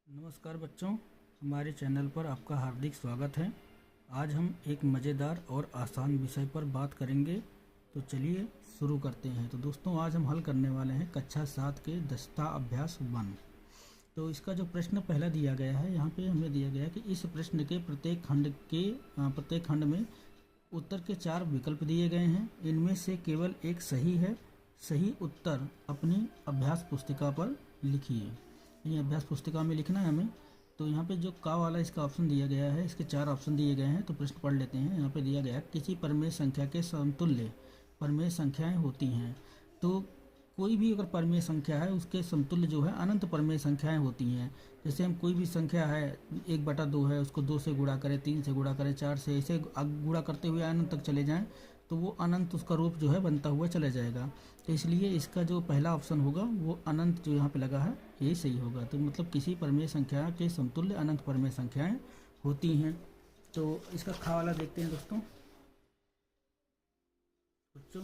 नमस्कार बच्चों, हमारे चैनल पर आपका हार्दिक स्वागत है। आज हम एक मज़ेदार और आसान विषय पर बात करेंगे, तो चलिए शुरू करते हैं। तो दोस्तों, आज हम हल करने वाले हैं कक्षा 7 के दस्ता अभ्यास 1। तो इसका जो प्रश्न पहला दिया गया है, यहाँ पे हमें दिया गया है कि इस प्रश्न के प्रत्येक खंड में उत्तर के 4 विकल्प दिए गए हैं। इनमें से केवल एक सही है। सही उत्तर अपनी अभ्यास पुस्तिका पर लिखिए। ये अभ्यास पुस्तिका में लिखना है हमें। तो यहाँ पे जो का वाला इसका ऑप्शन दिया गया है, इसके 4 ऑप्शन दिए गए हैं। तो प्रश्न पढ़ लेते हैं। यहाँ पे दिया गया है किसी परमेय संख्या के समतुल्य परमेय संख्याएं होती हैं। तो कोई भी अगर परमेय संख्या है, उसके समतुल्य जो है अनंत परमेय संख्याएं होती हैं। जैसे हम कोई भी संख्या है 1/2 है, उसको 2 से गुणा करें, 3 से गुणा करें, 4 से, ऐसे गुणा करते हुए अनंत तक चले जाएं, तो वो अनंत उसका रूप जो है बनता हुआ चला जाएगा। तो इसलिए इसका जो पहला ऑप्शन होगा वो अनंत जो यहाँ पे लगा है यही सही होगा। तो मतलब किसी परमेय संख्या के समतुल्य अनंत परमेय संख्याएं होती हैं। तो इसका खा वाला देखते हैं दोस्तों। बच्चों,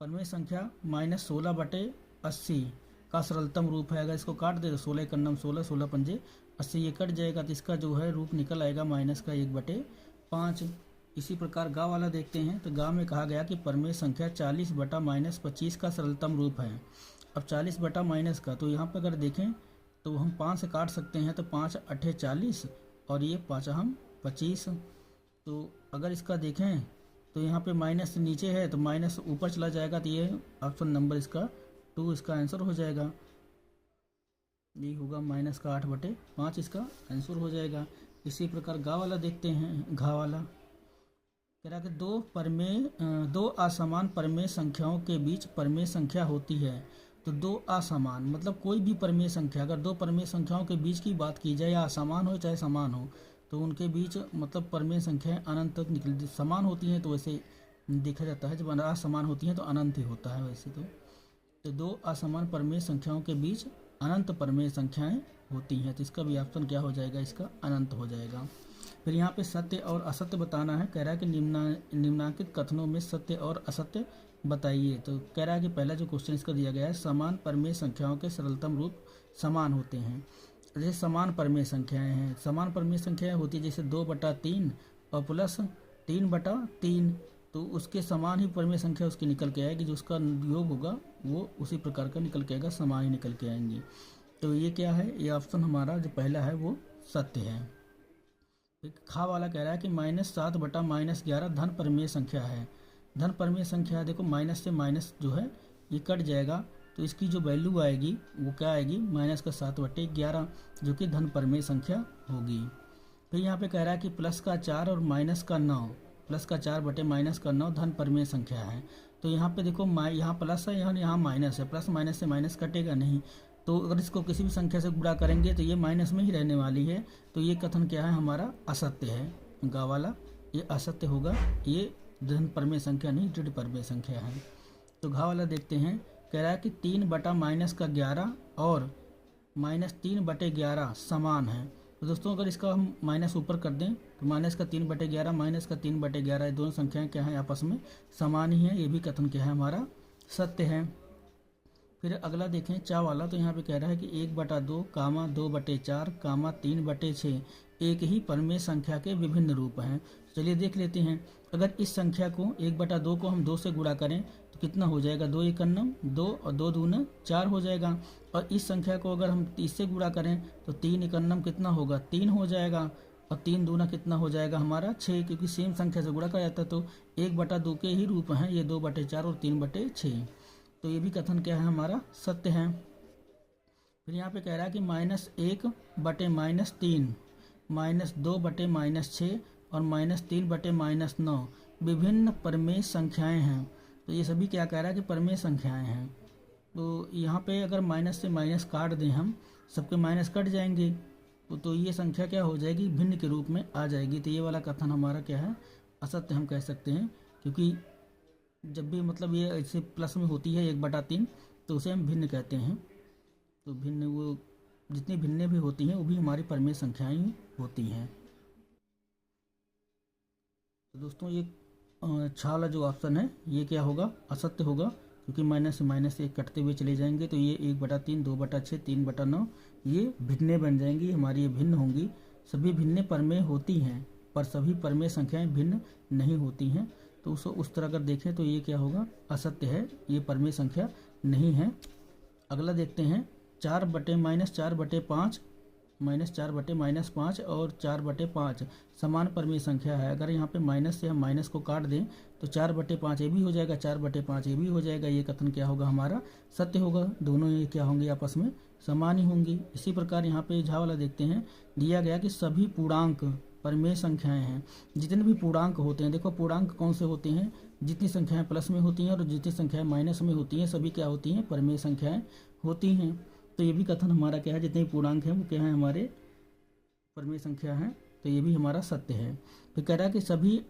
परमेय संख्या -16/80 का सरलतम रूप है। अगर इसको काट दे तो 16 एकन्नम 16, 16 पंजे 80, ये कट जाएगा तो इसका जो है रूप निकल आएगा -1/5। इसी प्रकार गा वाला देखते हैं। तो गा में कहा गया कि परमेय संख्या 40/-25 का सरलतम रूप है। अब 40/- का, तो यहाँ पर अगर देखें तो हम 5 से काट सकते हैं। तो 5 8 40 और ये 5 हम 25। तो अगर इसका देखें तो यहाँ पे माइनस नीचे है तो माइनस ऊपर चला जाएगा, तो ये ऑप्शन नंबर इसका 2 इसका आंसर हो जाएगा। ये होगा -8/5 इसका आंसर हो जाएगा। इसी प्रकार गा वाला देखते हैं। घा वाला कह रहा कि दो असमान परमेय संख्याओं के बीच परमेय संख्या होती है। तो दो असमान मतलब कोई भी परमेय संख्या, अगर दो परमेय संख्याओं के बीच की बात की जाए, या असमान हो चाहे समान हो, तो उनके बीच मतलब परमेय संख्याएं अनंत तक निकल समान होती हैं। तो वैसे देखा जाता है जब असमान होती हैं तो अनंत ही होता है वैसे तो दो असमान परमेय संख्याओं के बीच अनंत परमेय संख्याएं होती हैं। तो इसका भी ऑप्शन क्या हो जाएगा, इसका अनंत हो जाएगा। फिर यहाँ पे सत्य और असत्य बताना है। कह रहा है कि निम्नांकित कथनों में सत्य और असत्य बताइए। तो कह रहा है कि पहला जो क्वेश्चन इसका दिया गया है, समान परमेय संख्याओं के सरलतम रूप समान होते हैं। जैसे समान परमेय संख्याएं हैं, समान परमेय संख्याएं होती है जैसे 2/3 और प्लस 3/3, तो उसके समान ही परमेय संख्या उसकी निकल के आएगी। जो उसका योग होगा वो उसी प्रकार का निकल के आएगा, समान ही निकल के आएंगी। तो ये क्या है, ये ऑप्शन हमारा जो पहला है वो सत्य है। खा वाला कह रहा है कि -7/-11 धन परमेय संख्या है। धन परमेय संख्या देखो, माइनस से माइनस जो है ये कट जाएगा, तो इसकी जो वैल्यू आएगी वो क्या आएगी, -7/11, जो कि धन परमेय संख्या होगी। फिर यहाँ पे कह रहा है कि +4 और -9, +4/-9 धन परमेय संख्या है। तो यहाँ पे देखो यहाँ प्लस है, यहाँ माइनस है, प्लस माइनस से माइनस कटेगा नहीं। तो अगर इसको किसी भी संख्या से गुणा करेंगे तो ये माइनस में ही रहने वाली है। तो ये कथन क्या है, हमारा असत्य है। गा वाला ये असत्य होगा, ये धन परमेय संख्या नहीं ऋण परमेय संख्या है। तो घा वाला देखते हैं। कह रहा है कि 3/-11 और -3/11 समान है। तो दोस्तों, अगर इसका हम माइनस ऊपर कर दें तो -3/11 -3/11 ये दोनों संख्याएं क्या हैं, आपस में समान ही हैं। ये भी कथन क्या है, हमारा सत्य है। फिर अगला देखें चा वाला। तो यहाँ पे कह रहा है कि 1/2, 2/4, 3/6 एक ही परमेय संख्या के विभिन्न रूप हैं। चलिए देख लेते हैं। अगर इस संख्या को 1/2 को हम 2 से गुणा करें तो कितना हो जाएगा, 2 एकन्नम 2 और 2 दूना 4 हो जाएगा। और इस संख्या को अगर हम 30 से गुणा करें तो 3 एकन्नम कितना होगा, 3 हो जाएगा। और 3 दूना कितना हो जाएगा, हमारा 6, क्योंकि सेम संख्या से गुणा किया जाता है। तो 1/2 के ही रूप हैं ये, 2/4 और 3/6। तो ये भी कथन क्या है, हमारा सत्य है। फिर यहाँ पे कह रहा है कि -1/-3, -2/-6 और -3/-9 विभिन्न परमेय संख्याएं हैं। तो ये सभी क्या कह रहा है कि परमेय संख्याएं हैं। तो यहाँ पे अगर माइनस से माइनस काट दें हम, सबके माइनस कट जाएंगे, तो ये संख्या क्या हो जाएगी, भिन्न के रूप में आ जाएगी। तो ये वाला कथन हमारा क्या है, असत्य हम कह सकते हैं। क्योंकि जब भी मतलब ये ऐसे प्लस में होती है 1/3, तो उसे हम भिन्न कहते हैं। तो भिन्न वो जितनी भिन्न भी होती हैं वो भी हमारी परमेय संख्याएं होती हैं। तो दोस्तों, ये छाला जो ऑप्शन है ये क्या होगा, असत्य होगा, क्योंकि माइनस से माइनस एक कटते हुए चले जाएंगे, तो ये 1/3, 2/6, 3/9 ये भिन्नें बन जाएंगी हमारी, ये भिन्न होंगी। सभी भिन्नें परमेय होती हैं, पर सभी परमेय संख्याएं भिन्न नहीं होती हैं। तो उस तरह अगर देखें तो ये क्या होगा, असत्य है, ये परमेय संख्या नहीं है। अगला देखते हैं, 4/-4/5 -4/-5 और 4/5 समान परमेय संख्या है। अगर यहाँ पे माइनस से हम माइनस को काट दें तो 4/5 ये भी हो जाएगा, 4/5 ये भी हो जाएगा। ये कथन क्या होगा हमारा, सत्य होगा। दोनों ये क्या होंगे, आपस में समान ही होंगी। इसी प्रकार यहाँ पे झा वाला देखते हैं, दिया गया कि सभी पूर्णांक परमेय संख्याएं हैं। जितने भी पूर्णांक होते हैं, देखो पूर्णांक कौन से होते हैं, जितनी संख्याएं प्लस में होती हैं और जितनी संख्याएं माइनस में होती हैं, सभी क्या होती हैं, परमेय संख्याएं होती हैं। तो ये भी कथन हमारा क्या है, जितने पूर्णांक हैं वो क्या है, हमारे परमेय संख्या हैं। तो ये भी हमारा सत्य है। फिर कह रहा है कि सभी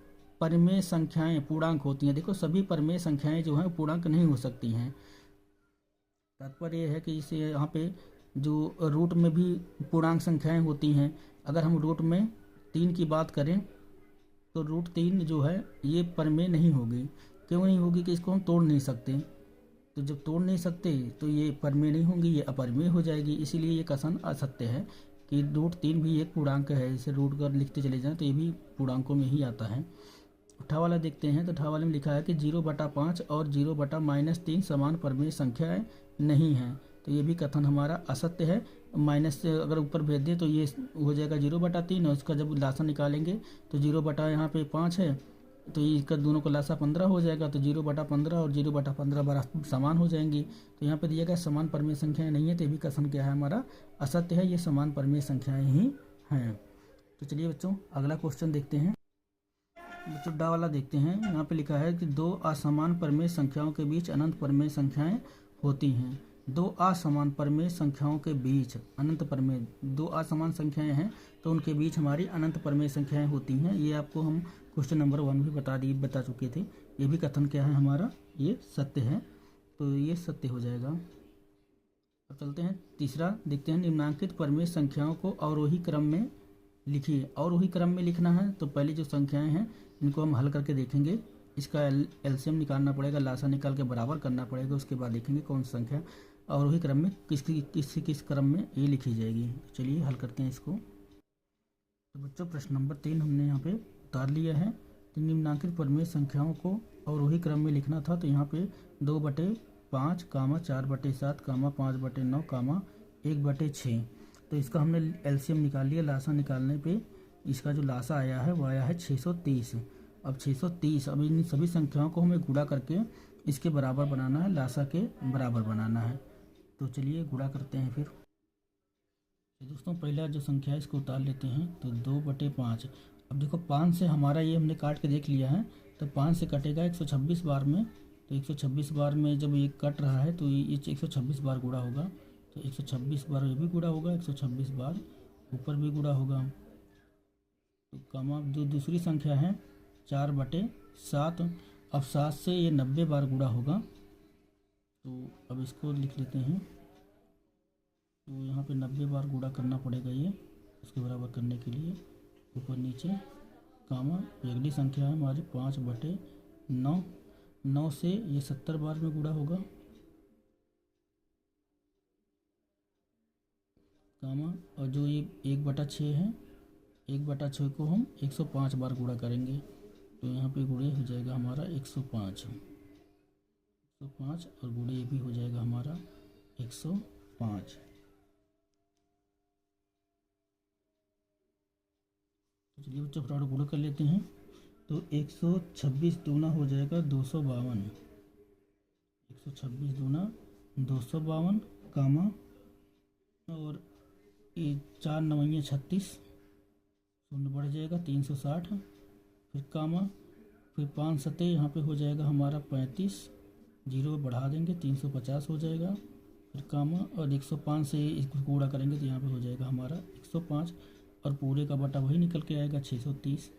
परमेय संख्याएं पूर्णांक होती हैं। देखो सभी परमेय संख्याएं जो हैं पूर्णांक नहीं हो सकती हैं। तात्पर्य यह है कि इसे यहाँ पे जो रूट में भी पूर्णांक संख्याएं होती हैं। अगर हम रूट में 3 की बात करें तो √3 जो है ये परमेय नहीं होगी। क्यों नहीं होगी, कि इसको हम तोड़ नहीं सकते। तो जब तोड़ नहीं सकते तो ये परमेय नहीं होंगी, ये अपरमेय हो जाएगी। इसीलिए ये कथन असत्य है कि √3 भी एक पूर्णांक है। इसे रूट कर लिखते चले जाएं तो ये भी पूर्णांकों में ही आता है। उठा वाला देखते हैं, तो उठा वाले में लिखा है कि 0/5 और 0/-3 समान परमेय संख्याएं नहीं हैं। तो ये भी कथन हमारा असत्य है। माइनस से अगर ऊपर भेज दें तो ये हो जाएगा 0/3 और उसका जब लासा निकालेंगे तो 0/5 है, तो ये इसका दोनों का लासा 15 हो जाएगा। तो 0/15 और 0/15 बराबर समान हो जाएंगी। तो यहाँ पे दिया गया समान परमेय संख्याएं नहीं है, तो ये भी कथन क्या है हमारा, असत्य है। ये समान परमेय संख्याएं ही हैं। तो चलिए बच्चों अगला क्वेश्चन देखते हैं। बच्चों डा वाला देखते हैं। यहाँ पे लिखा है कि 2 असमान परमेय संख्याओं के बीच अनंत परमेय संख्याएं होती हैं। 2 असमान परमेय संख्याओं के बीच अनंत परमेय, 2 असमान संख्याएं हैं तो उनके बीच हमारी अनंत परमेय संख्याएं होती हैं। ये आपको हम क्वेश्चन नंबर 1 भी बता चुके थे। ये भी कथन क्या है हमारा, ये सत्य है। तो ये सत्य हो जाएगा। अब चलते हैं तीसरा, देखते हैं निम्नांकित परमेय संख्याओं को अवरोही क्रम में लिखिए। अवरोही क्रम में लिखना है तो पहली जो संख्याएं हैं इनको हम हल करके देखेंगे। इसका एलसीएम निकालना पड़ेगा, लासा निकाल के बराबर करना पड़ेगा। उसके बाद देखेंगे कौन सी संख्या अवरोही क्रम में किस क्रम में ये लिखी जाएगी। तो चलिए हल करते हैं इसको। तो बच्चों प्रश्न नंबर 3 हमने यहाँ पे उतार लिया है। तो निम्नांकित परमेय संख्याओं को अवरोही क्रम में लिखना था। तो यहाँ पे 2/5, 4/7, 5/9, 1/6। तो इसका हमने एलसीएम निकाल लिया। लासा निकालने पे इसका जो लासा आया है वो आया है 630। अब 630, अब इन सभी संख्याओं को हमें गुणा करके इसके बराबर बनाना है, लासा के बराबर बनाना है। तो चलिए गुणा करते हैं फिर। तो दोस्तों पहला जो संख्या है इसको उतार लेते हैं। तो 2/5। अब देखो 5 से हमारा ये हमने काट के देख लिया है। तो 5 से कटेगा 126 बार में। तो 126 बार में जब ये कट रहा है तो ये 126 बार गुणा होगा। तो 126 बार ये भी गुणा होगा, 126 बार ऊपर भी गुणा होगा। तो कमा जो दूसरी संख्या है 4/7। अब 7 से ये 90 बार गुणा होगा। तो अब इसको लिख लेते हैं। तो यहाँ पे 90 बार गुणा करना पड़ेगा ये, उसके बराबर करने के लिए ऊपर नीचे कामा। अगली संख्या है हमारी 5/9। 9 से ये 70 बार में गुणा होगा कामा। और जो ये 1/6 है, 1/6 को हम 105 बार गुणा करेंगे। तो यहाँ पे गुणे हो जाएगा हमारा 105 और गुणे ये भी हो जाएगा हमारा 105। तो चलिए बच्चों फटाफट गुणा कर लेते हैं। तो 126 दूना हो जाएगा 252। 126 दूना 252 कामा। और ये 4 9 36, शून्य बढ़ जाएगा 360। फिर कामा, फिर 5 7 यहाँ पे हो जाएगा हमारा 35, जीरो बढ़ा देंगे 350 हो जाएगा। फिर कामा और 105 से इसको गुणा करेंगे तो यहाँ पे हो जाएगा हमारा 105 और पूरे का बटा वही निकल के आएगा 630।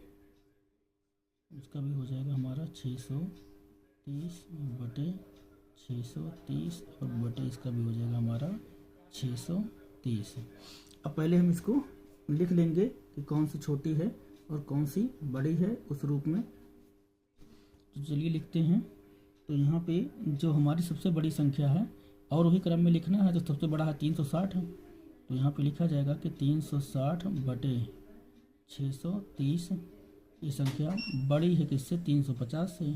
इसका भी हो जाएगा हमारा 630/630 और बटे इसका भी हो जाएगा हमारा 630। अब पहले हम इसको लिख लेंगे कि कौन सी छोटी है और कौन सी बड़ी है उस रूप में। तो चलिए लिखते हैं तो यहाँ पे जो हमारी सबसे बड़ी संख्या है और वही क्रम में लिखना है, तो सबसे बड़ा है 360 है। तो यहाँ पे लिखा जाएगा कि 360 बटे 630, ये संख्या बड़ी है किससे, 350 से।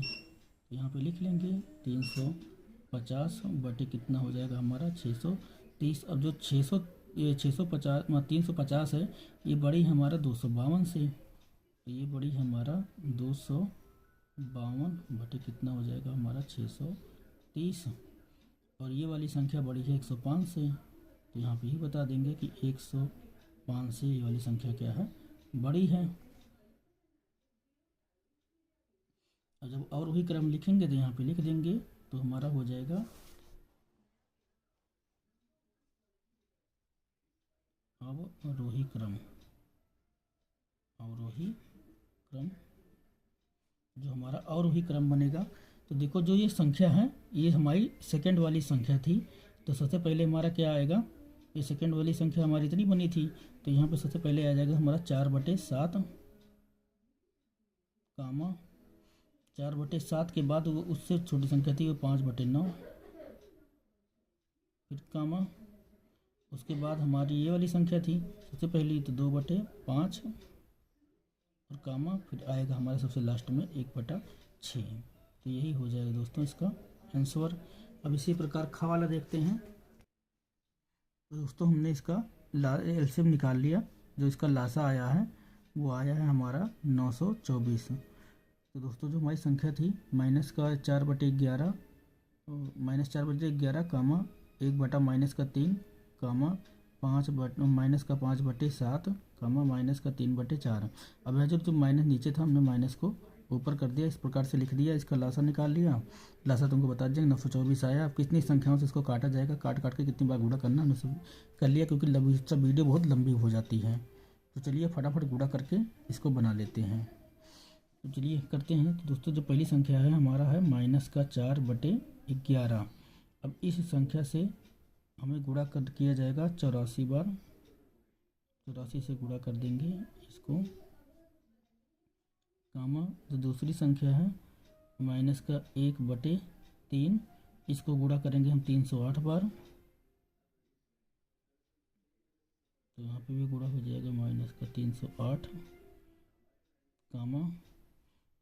तो यहाँ पे लिख लेंगे 350 बटे कितना हो जाएगा हमारा 630। अब जो 650 350 है, ये बड़ी है हमारा 252 से। तो ये बड़ी है हमारा 252 बटे कितना हो जाएगा हमारा 630। और ये वाली संख्या बड़ी है 105 से। तो यहाँ पे ही बता देंगे कि 105 से ये वाली संख्या क्या है, बड़ी है। और जब और वही क्रम लिखेंगे तो यहाँ पे लिख देंगे, तो हमारा हो जाएगा अवरोही क्रम। अवरोही क्रम जो हमारा अवरोही क्रम बनेगा, तो देखो जो ये संख्या है ये हमारी सेकंड वाली संख्या थी। तो सबसे पहले हमारा क्या आएगा, ये सेकंड वाली संख्या हमारी इतनी बनी थी, तो यहाँ पे सबसे पहले आ जाएगा हमारा 4/7, कामा 4/7 के बाद वो उससे छोटी संख्या थी वो 5/9, फिर कामा उसके बाद हमारी ये वाली संख्या थी सबसे पहली तो 2/5, और कामा फिर आएगा हमारे सबसे लास्ट में 1/6। तो यही हो जाएगा दोस्तों इसका आंसर। अब इसी प्रकार खा वाला देखते हैं। तो दोस्तों हमने इसका एलसीएम निकाल लिया। जो इसका लासा आया है वो आया है हमारा 924। तो दोस्तों जो हमारी संख्या थी माइनस का 4/11, -4/11 कामा 1/-3 कामा माइनस का 5/7 कामा माइनस का 3/4। अब यह जो माइनस नीचे था हमने माइनस को ऊपर कर दिया, इस प्रकार से लिख दिया। इसका लासा निकाल लिया। लासा तुमको बता देंगे 924 आया। अब कितनी संख्याओं से इसको काटा जाएगा, काट काट के कितनी बार गुणा करना हमने सब कर लिया, क्योंकि वीडियो बहुत लंबी हो जाती है। तो चलिए फटाफट गुणा करके इसको बना लेते हैं। तो चलिए करते हैं। तो दोस्तों जो पहली संख्या है हमारा है माइनस का 4/11। अब इस संख्या से हमें गुणा कर किया जाएगा 84 बार। 84 से गुणा कर देंगे इसको, कामा जो दूसरी संख्या है माइनस का 1/3, इसको गुणा करेंगे हम 308 बार। तो यहाँ पे भी गुणा हो जाएगा माइनस का 308, कामा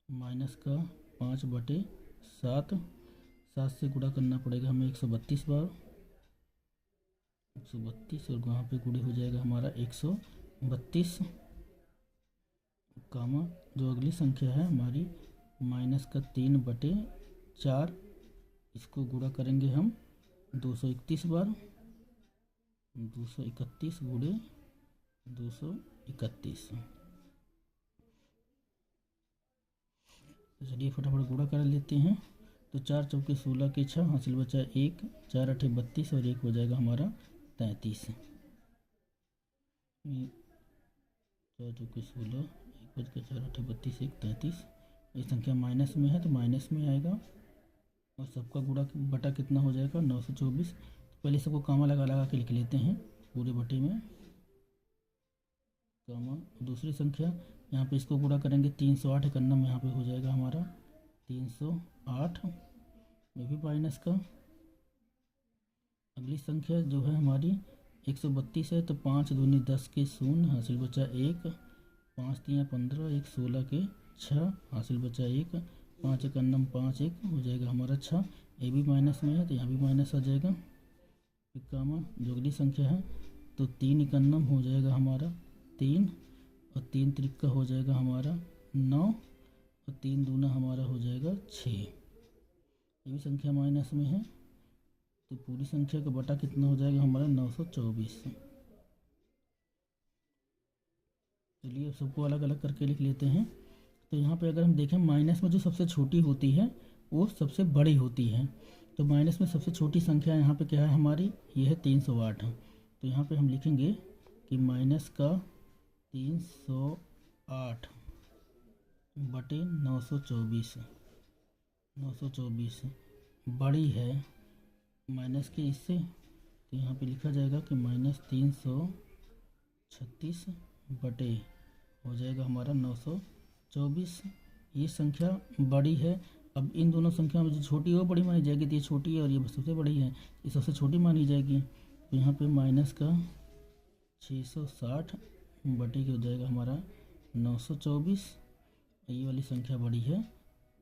माइनस का 5/7, 7 से गुणा करना पड़ेगा हमें 132 बार, 132, और वहाँ पे गुणे हो जाएगा हमारा 132, कामा जो अगली संख्या है हमारी माइनस का 3/4, इसको गुणा करेंगे हम 231 बार, 231 गुणे 231। तो चलिए फटाफट गुणा कर लेते हैं। तो 4 चौके 16 के 6, हासिल बचा 1, 4 8 32 और 1 हो जाएगा हमारा 33। 4 चौके 16, 1 बच गया 4 8 32 1 33। ये संख्या माइनस में है तो माइनस में आएगा, और सबका गुणा बटा कितना हो जाएगा 924। तो पहले सबको कामा लगा लगा के लिख लेते हैं पूरे बटे में, कामा। दूसरी संख्या यहाँ पे इसको गुणा करेंगे 308 करना में यहाँ पे हो जाएगा हमारा 308 में भी माइनस का। अगली संख्या जो है हमारी 132 है, तो 5 दूनी 10 के 0, हासिल बचा 1, 5 3 15, 1 16 के 6, हासिल बचा 1, 5 1 9 5 1 हो जाएगा हमारा 6। ये भी माइनस में है तो यहाँ भी माइनस आ जाएगा। फिर कामा जो अगली संख्या है तो 3 1 9 हो जाएगा हमारा 3, और 3 3 का हो जाएगा हमारा 9, और 3 दूना हमारा हो जाएगा 6। ये भी संख्या माइनस में है, तो पूरी संख्या का बटा कितना हो जाएगा हमारा 924। चलिए सबको अलग अलग करके लिख लेते हैं। तो यहाँ पे अगर हम देखें माइनस में जो सबसे छोटी होती है वो सबसे बड़ी होती है। तो माइनस में सबसे छोटी संख्या यहाँ पे क्या है हमारी, ये है 308। तो यहाँ पे हम लिखेंगे कि माइनस का 308 बटे 924, 924 बड़ी है माइनस के इससे। तो यहाँ पे लिखा जाएगा कि -336 बटे हो जाएगा हमारा 924। ये संख्या बड़ी है अब इन दोनों संख्या में जो छोटी है वो बड़ी मानी जाएगी, तो ये छोटी है और ये सबसे बड़ी है, ये सबसे छोटी मानी जाएगी। तो यहाँ पे माइनस का 660 बटे के हो जाएगा हमारा 924। ये वाली संख्या बड़ी है,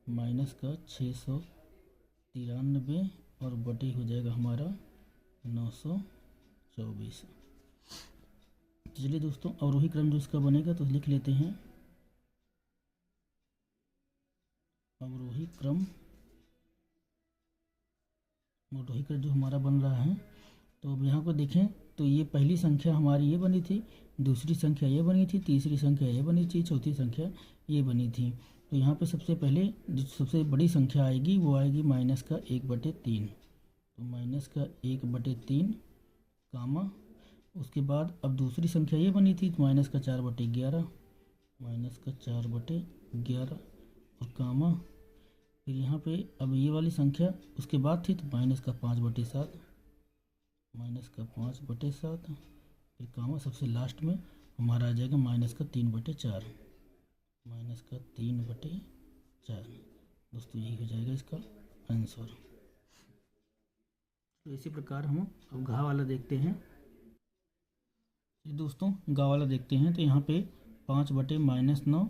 माइनस का 693 और बटे हो जाएगा हमारा 924। चलिए दोस्तों, अवरोही क्रम जो इसका बनेगा तो लिख लेते हैं। अवरोही क्रम जो हमारा बन रहा है, तो अब यहाँ पर देखें तो ये पहली संख्या हमारी ये बनी थी, दूसरी संख्या ये बनी थी, तीसरी संख्या ये बनी थी, चौथी संख्या ये बनी थी। तो यहाँ पे सबसे पहले जो सबसे बड़ी संख्या आएगी वो आएगी माइनस का 1/3। तो माइनस का 1/3 कामा, उसके बाद अब दूसरी संख्या ये बनी थी माइनस का 4/11, माइनस का 4/11 और कामा, फिर यहाँ पे अब ये वाली संख्या उसके बाद थी तो माइनस का 5/7, माइनस का 5/7, फिर कामा, सबसे लास्ट में हमारा आ जाएगा माइनस का 3/4, माइनस का 3/4। दोस्तों यही हो जाएगा इसका आंसर। तो इसी प्रकार हम अब घा वाला देखते हैं। दोस्तों घा वाला देखते हैं, तो यहाँ पे 5/-9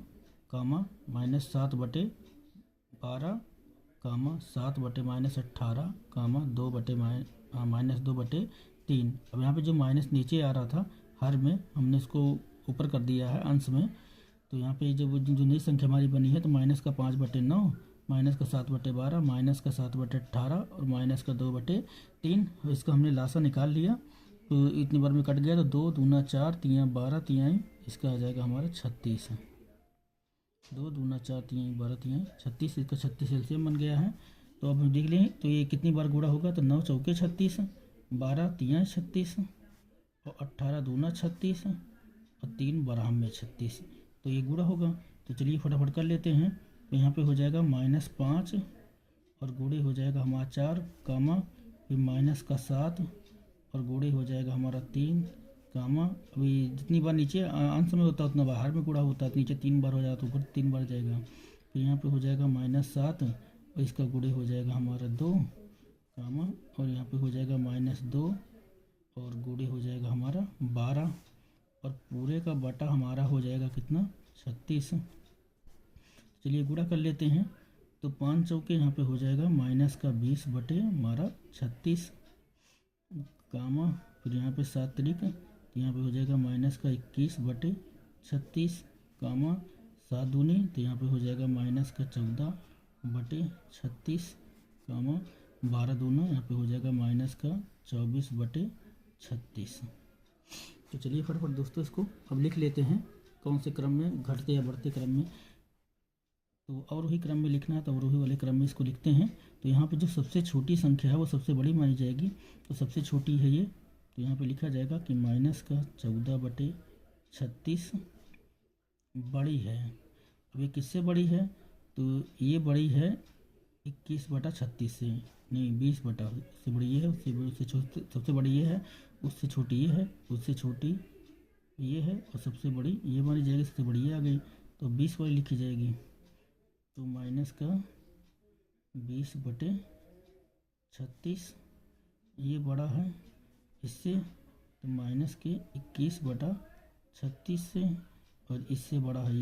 कामा -7/12 कामा 7/-18 कामा -2/3। अब यहाँ पे जो माइनस नीचे आ रहा था हर में, हमने इसको ऊपर कर दिया है अंश में। तो यहाँ पे जो नई संख्या हमारी बनी है, तो माइनस का 5/9, माइनस का 7/12, माइनस का 7/18 और माइनस का 2/3। इसका हमने लासा निकाल लिया, तो इतनी बार में कट गया, तो 2 दूना 4, 3 12, 3 इसका आ जाएगा हमारा 36। 2 दूना 4, 3 12, 3 36, इसका 36 एलसीएम बन गया है। तो अब हम देख लें तो ये कितनी बार गुणा होगा, तो 9 चौके 36, 12 3 36 और 18 दूना 36 और 3 12 में 36, तो ये गुणा होगा। तो चलिए फटाफट कर लेते हैं। तो यहाँ पे हो जाएगा -5 और गुणे हो जाएगा हमारा 4 कामा, फिर माइनस का 7 और गुणे हो जाएगा हमारा 3 कामा। अभी जितनी बार नीचे अंश में होता है उतना बाहर में गुणा होता है, तो नीचे 3 बार हो जाता है तो ऊपर 3 बार जाएगा। तो यहाँ पे हो जाएगा -7 और इसका गुणे हो जाएगा हमारा 2 कामा, और यहाँ पे हो जाएगा -2 और गुणे हो जाएगा हमारा 12 और पूरे का बटा हमारा हो जाएगा कितना, 36। चलिए गुणा कर लेते हैं। तो 5 चौके यहाँ पे हो जाएगा माइनस का 20 बटे हमारा 36 कामा, फिर यहाँ पे 7 तरीक, तो यहाँ पे हो जाएगा माइनस का 21 बटे 36 कामा, 7 दूनी, तो यहाँ पे हो जाएगा माइनस का 14 बटे 36 कामा, 12 दूना, यहाँ पे हो जाएगा माइनस का 24 बटे 36। तो चलिए फटाफट दोस्तों इसको अब लिख लेते हैं, कौन से क्रम में, घटते या बढ़ते क्रम में। तो अवरोही क्रम में लिखना है तो अवरोही वाले क्रम में इसको लिखते हैं। तो यहाँ पे जो सबसे छोटी संख्या है वो सबसे बड़ी मानी जाएगी, तो सबसे छोटी है ये, तो यहाँ पे लिखा जाएगा कि माइनस का 14 बटे 36 बड़ी है। अब ये किससे बड़ी है, तो ये बड़ी है 21/36 से, नहीं 20 उससे बड़ी ये है, उससे सबसे बड़ी ये है, उससे छोटी ये है, उससे छोटी ये है और सबसे बड़ी ये मानी जाएगी, सबसे बड़ी ये आ गई, तो 20 वाली लिखी जाएगी। तो माइनस का 20/36 ये बड़ा है इससे, तो माइनस के 21/36 से, और इससे बड़ा है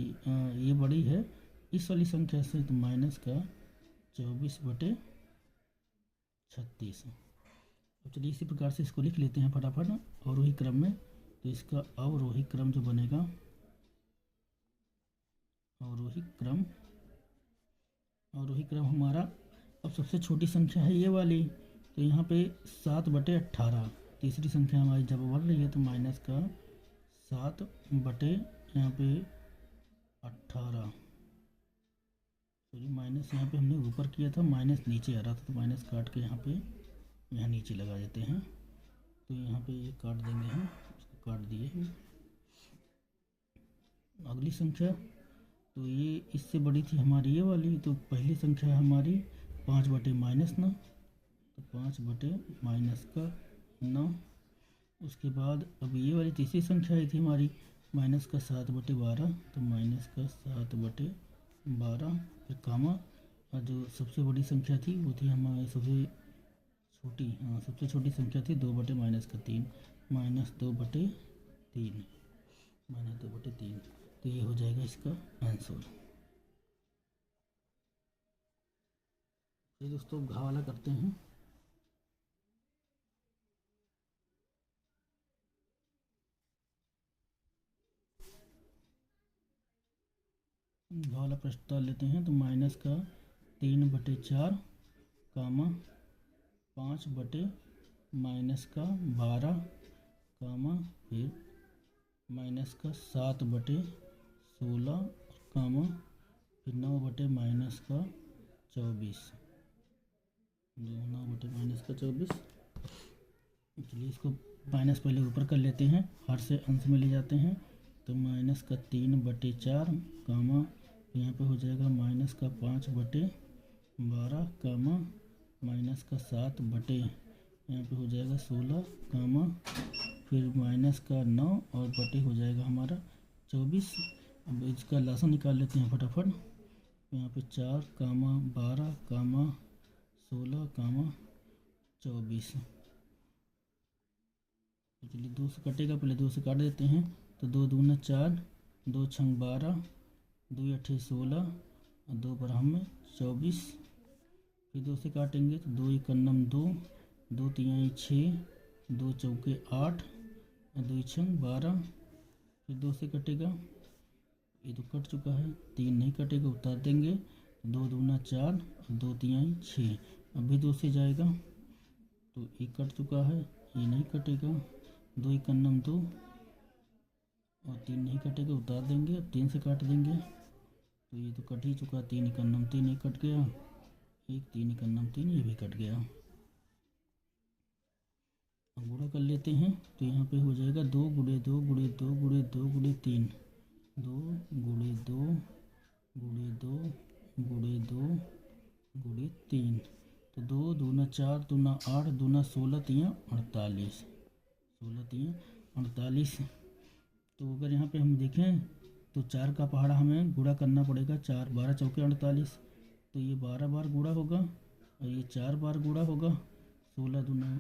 ये बड़ी है इस वाली संख्या से, तो माइनस का 24/36। अब चलिए इसी प्रकार से इसको लिख लेते हैं फटाफट अवरोही क्रम में। तो इसका अवरोही क्रम जो बनेगा, अवरोही क्रम हमारा, अब सबसे छोटी संख्या है ये वाली, तो यहाँ पे 7/18, तीसरी संख्या हमारी जब बढ़ रही है तो माइनस का 7 बटे यहाँ पे 18, सॉरी माइनस यहाँ पे हमने ऊपर किया था, माइनस नीचे आ रहा था, तो माइनस काट के यहाँ पे यहाँ नीचे लगा देते हैं। तो यहाँ पे ये काट देंगे हम, इसको काट दिए हैं। अगली संख्या, तो ये इससे बड़ी थी हमारी ये वाली, तो पहली संख्या है हमारी 5/-9, तो 5/-9। उसके बाद अब ये वाली तीसरी संख्या आई थी हमारी माइनस का 7/12, तो माइनस का 7/12, फिर कामा, और जो सबसे बड़ी संख्या थी वो थी हमारी सबसे छोटी, हाँ सबसे छोटी संख्या थी 2/-3, -2/3, -2/3। तो ये हो जाएगा इसका आंसर। ये दोस्तों घा वाला करते हैं। घा वाला प्रश्न लेते हैं। तो माइनस का 3/4, कामा 5/-12, कामा फिर माइनस का 7/16, कामा फिर 9/-24, जो 9/-24। चलिए इसको माइनस पहले ऊपर कर लेते हैं, हर से अंश में ले जाते हैं। तो माइनस का 3/4, कामा यहाँ पे हो जाएगा माइनस का 5/12, कामा माइनस का 7/, यहाँ पे हो जाएगा 16, कामा फिर माइनस का 9 और बटे हो जाएगा हमारा 24। अब इसका लासा निकाल लेते हैं फटाफट। यहाँ पे 4, कामा 12, कामा 16, कामा 24। तो चलिए 2 से कटेगा, पहले 2 से काट देते हैं। तो 2 दूना 4, 2 छंग 12, 2 अठे 16 और 2 बरहम में 24। फिर 2 से काटेंगे तो 2 एकन्नम 2, 2 तिहाई 6, 2 चौके 8 और 2 छंग 12। फिर 2 से कटेगा, ये तो कट चुका है। 3 नहीं कटेगा, उतार देंगे। 2 दूना 4 और 2 तिहाई 6। अभी 2 से जाएगा तो ये कट चुका है, ये नहीं कटेगा। 2 एकन्नम 2 और 3 नहीं कटेगा, उतार देंगे। अब 3 से काट देंगे तो ये तो कट ही चुका। 3 एकन्नम 3 एक कट गया, 1 3 एकन्नम 3 ये भी कट गया। अब गुणा कर लेते हैं। तो यहाँ पे हो जाएगा 2 गुणे 2 गुणे 2 गुणे 2 गुणे 3, 2 गुणे 2 गुणे 2 गुणे 2 गुणे 3। तो 2 दूना 4, दूना 8, दूना 16, 3 48, 16 3 48। तो अगर यहाँ पे हम देखें तो 4 का पहाड़ा हमें गुणा करना पड़ेगा। 4 12 चौके 48, तो ये 12 बार गुणा होगा और ये 4 बार गुणा होगा। 16 दूना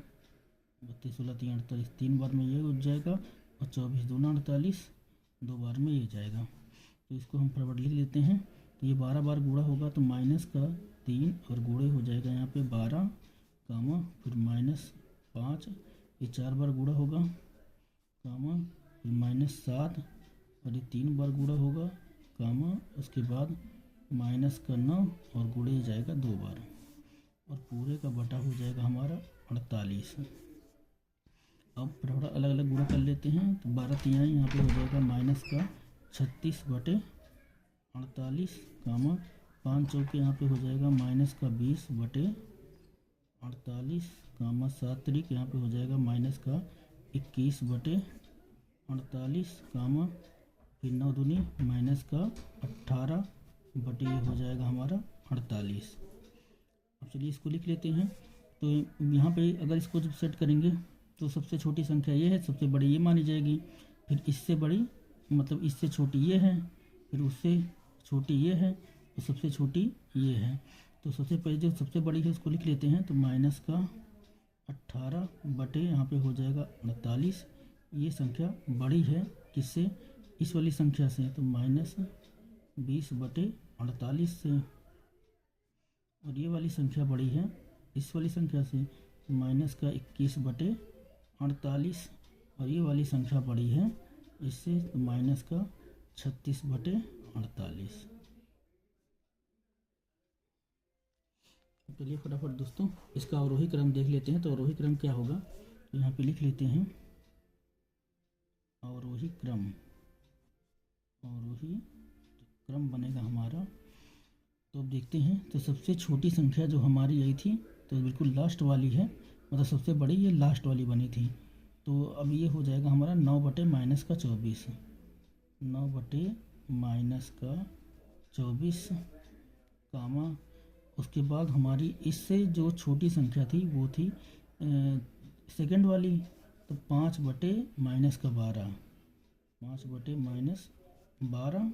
32, 16 3 48, 3 बार में ये उठ जाएगा और 24 दूना 48, 2 बार में ये जाएगा। तो इसको हम फटाफट लिख लेते हैं। तो ये 12 बार गुणा होगा तो माइनस का 3 और गुणे हो जाएगा यहाँ पे 12, कामा फिर -5, ये 4 बार गुणा होगा, कामा फिर -7 और ये 3 बार गुणा होगा, कामा उसके बाद माइनस का 9 और गुणे जाएगा 2 बार और पूरे का बटा हो जाएगा हमारा 48। अब थोड़ा अलग अलग गुणा कर लेते हैं। तो 12 तिहाई यहाँ पे हो जाएगा माइनस का 36/48, कामा 5 चौके यहाँ पे हो जाएगा माइनस का 20/48, कामा 7 तरीक यहाँ पे हो जाएगा माइनस का 21/48, कामा फिर 9 दूनी माइनस का 18 बटे हो जाएगा हमारा 48। अब चलिए इसको लिख लेते हैं। तो यहाँ पे अगर इसको जब सेट करेंगे तो सबसे छोटी संख्या ये है, सबसे बड़ी ये मानी जाएगी। फिर इससे बड़ी मतलब इससे छोटी ये है, फिर उससे छोटी ये है और सबसे छोटी ये है। तो सबसे पहले जो सबसे बड़ी है उसको लिख लेते हैं। तो माइनस का 18 बटे यहाँ पे हो जाएगा 48। ये संख्या बड़ी है किससे? इस वाली संख्या से। तो -20/48 से। और ये वाली संख्या बड़ी है इस वाली संख्या से, माइनस का 21/48। और ये वाली संख्या बड़ी है इससे, तो माइनस का 36/48। चलिए फटाफट दोस्तों इसका अवरोही क्रम देख लेते हैं। तो अवरोही क्रम क्या होगा, तो यहाँ पे लिख लेते हैं अवरोही क्रम। अवरोही क्रम बनेगा हमारा। तो अब देखते हैं। तो सबसे छोटी संख्या जो हमारी आई थी तो बिल्कुल लास्ट वाली है, मतलब सबसे बड़ी ये लास्ट वाली बनी थी। तो अब ये हो जाएगा हमारा 9/-24, 9/-24, कामा उसके बाद हमारी इससे जो छोटी संख्या थी वो थी सेकंड वाली। तो 5/-12, 5/-12,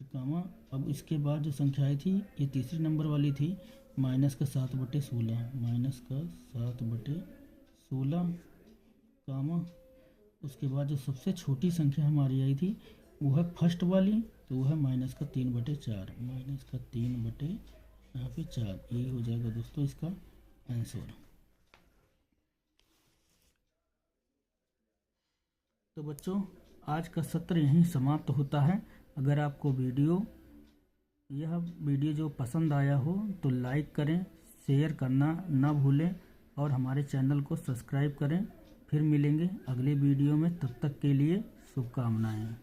कामा। अब इसके बाद जो संख्याएं थी ये तीसरी नंबर वाली थी, -7/16, -7/16 कामा। उसके बाद जो सबसे छोटी संख्या हमारी आई थी वो है फर्स्ट वाली, तो वो है -3/4, यहाँ पे 4। यही हो जाएगा दोस्तों इसका आंसर। तो बच्चों आज का सत्र यहीं समाप्त होता है। अगर आपको यह वीडियो जो पसंद आया हो तो लाइक करें, शेयर करना ना भूलें और हमारे चैनल को सब्सक्राइब करें। फिर मिलेंगे अगले वीडियो में, तब तक के लिए शुभकामनाएं।